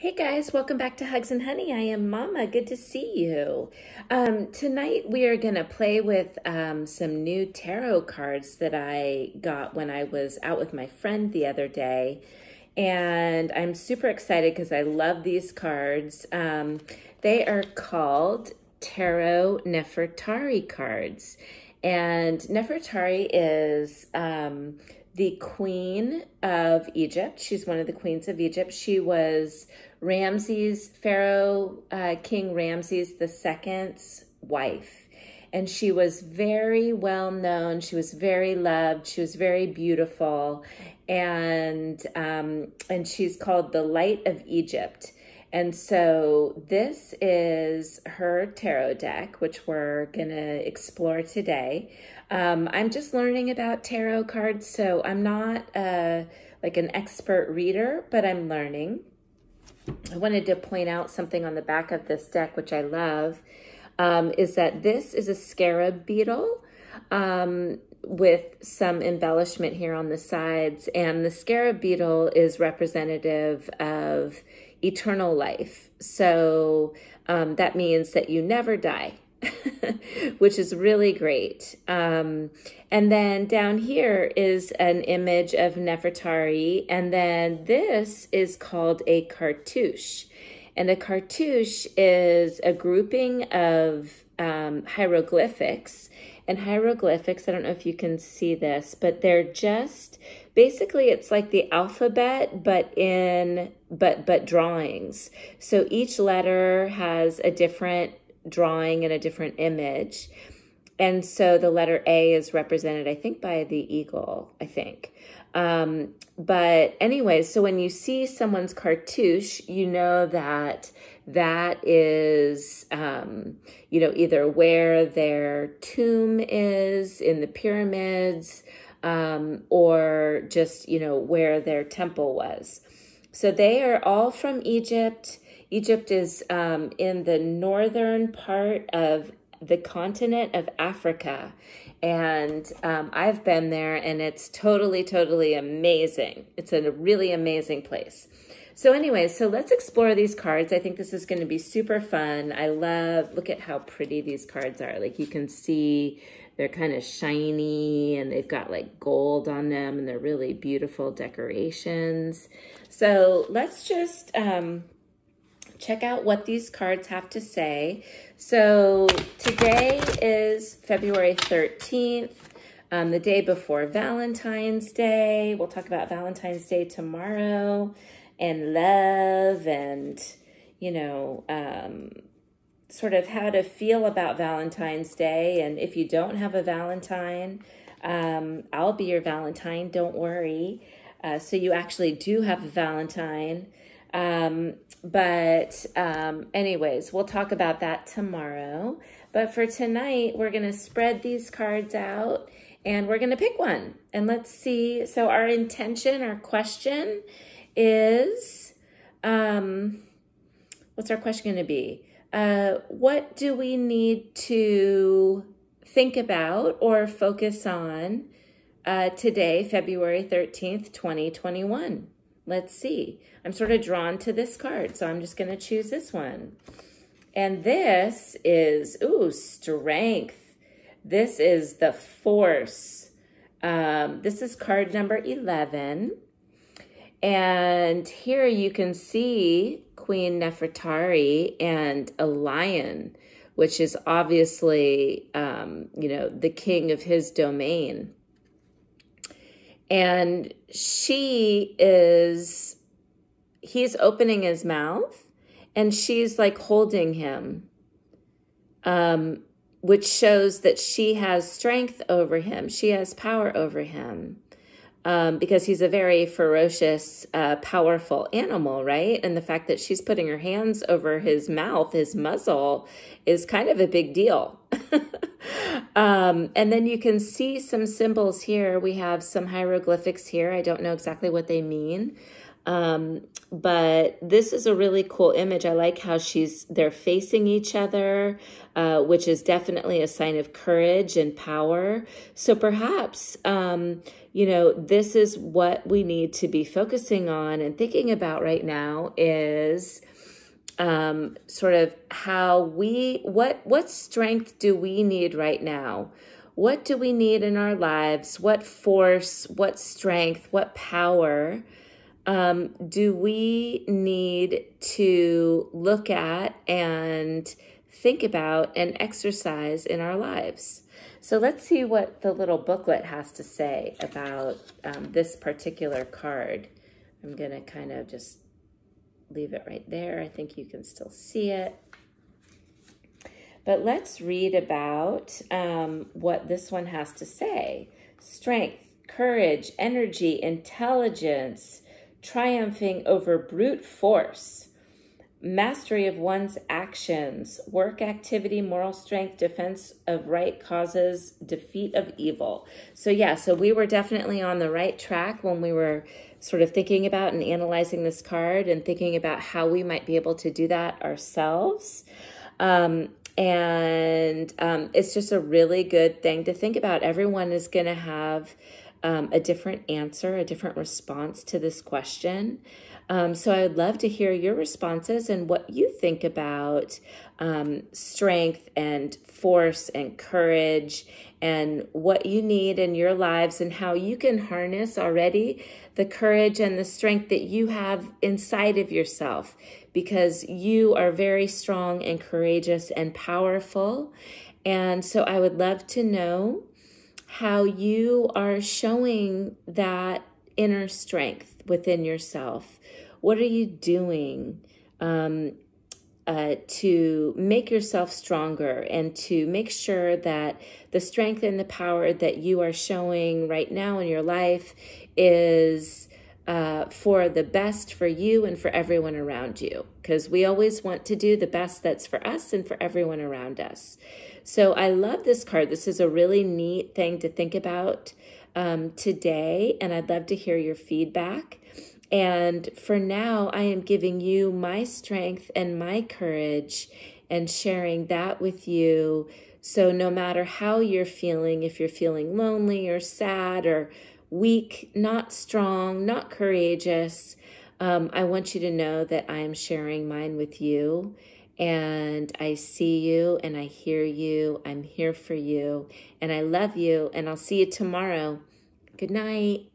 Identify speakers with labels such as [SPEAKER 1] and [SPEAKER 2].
[SPEAKER 1] Hey guys, welcome back to Hugs and Honey. I am Mama. Good to see you. Tonight we are going to play with some new tarot cards that I got when I was out with my friend the other day. And I'm super excited because I love these cards. They are called Tarot Nefertari cards. And Nefertari is the Queen of Egypt. She's one of the queens of Egypt. She was Pharaoh King Ramses II's wife. And she was very well known. She was very loved. She was very beautiful. And she's called the Light of Egypt. And so this is her tarot deck, which we're going to explore today. I'm just learning about tarot cards, so I'm not like an expert reader, but I'm learning. I wanted to point out something on the back of this deck, which I love, is that this is a scarab beetle with some embellishment here on the sides. And the scarab beetle is representative of eternal life. So that means that you never die, which is really great. And then down here is an image of Nefertari. And then this is called a cartouche. And a cartouche is a grouping of hieroglyphics. And hieroglyphics, I don't know if you can see this, but they're just, basically it's like the alphabet, but drawings. So each letter has a different drawing and a different image. And so the letter A is represented, I think, by the eagle, I think. But anyway, so when you see someone's cartouche, you know that is, either where their tomb is in the pyramids, or just, where their temple was. So they are all from Egypt. Egypt is in the northern part of the continent of Africa. And I've been there, and it's totally, totally amazing. It's a really amazing place. So anyway, so let's explore these cards. I think this is going to be super fun. Look at how pretty these cards are. Like you can see they're kind of shiny, and they've got like gold on them, and they're really beautiful decorations. So let's just check out what these cards have to say. So today is February 13th, the day before Valentine's Day. We'll talk about Valentine's Day tomorrow, and love, and, sort of how to feel about Valentine's Day. And if you don't have a Valentine, I'll be your Valentine, don't worry. So you actually do have a Valentine. Anyways, we'll talk about that tomorrow. But for tonight, we're going to spread these cards out, and we're going to pick one. And let's see. So our intention, our question is, what's our question going to be? What do we need to think about or focus on today, February 13th, 2021? Let's see. I'm sort of drawn to this card, so I'm just going to choose this one. And this is, strength. This is the force. This is card number 11. And here you can see Queen Nefertari and a lion, which is obviously, the king of his domain. And he's opening his mouth, and she's like holding him, which shows that she has strength over him. She has power over him, because he's a very ferocious, powerful animal, right? And the fact that she's putting her hands over his mouth, his muzzle, is kind of a big deal. And then you can see some symbols here. We have some hieroglyphics here. I don't know exactly what they mean. But this is a really cool image. I like how they're facing each other, which is definitely a sign of courage and power. So perhaps, this is what we need to be focusing on and thinking about right now is sort of what strength do we need right now? What do we need in our lives? What force, what strength, what power do we need to look at and think about and exercise in our lives? So let's see what the little booklet has to say about this particular card. I'm going to kind of just leave it right there. I think you can still see it. But let's read about what this one has to say. Strength, courage, energy, intelligence, triumphing over brute force, mastery of one's actions, work activity, moral strength, defense of right causes, defeat of evil. So we were definitely on the right track when we were sort of thinking about and analyzing this card and thinking about how we might be able to do that ourselves. It's just a really good thing to think about. Everyone is going to have a different answer, a different response to this question. So I would love to hear your responses and what you think about strength and force and courage and what you need in your lives and how you can harness already the courage and the strength that you have inside of yourself, because you are very strong and courageous and powerful. And so I would love to know how you are showing that inner strength within yourself. What are you doing to make yourself stronger and to make sure that the strength and the power that you are showing right now in your life is for the best for you and for everyone around you? Because we always want to do the best that's for us and for everyone around us. So I love this card. This is a really neat thing to think about today, and I'd love to hear your feedback. And for now, I am giving you my strength and my courage and sharing that with you. So no matter how you're feeling, if you're feeling lonely or sad or weak, not strong, not courageous, I want you to know that I am sharing mine with you. And I see you and I hear you. I'm here for you and I love you, and I'll see you tomorrow. Good night.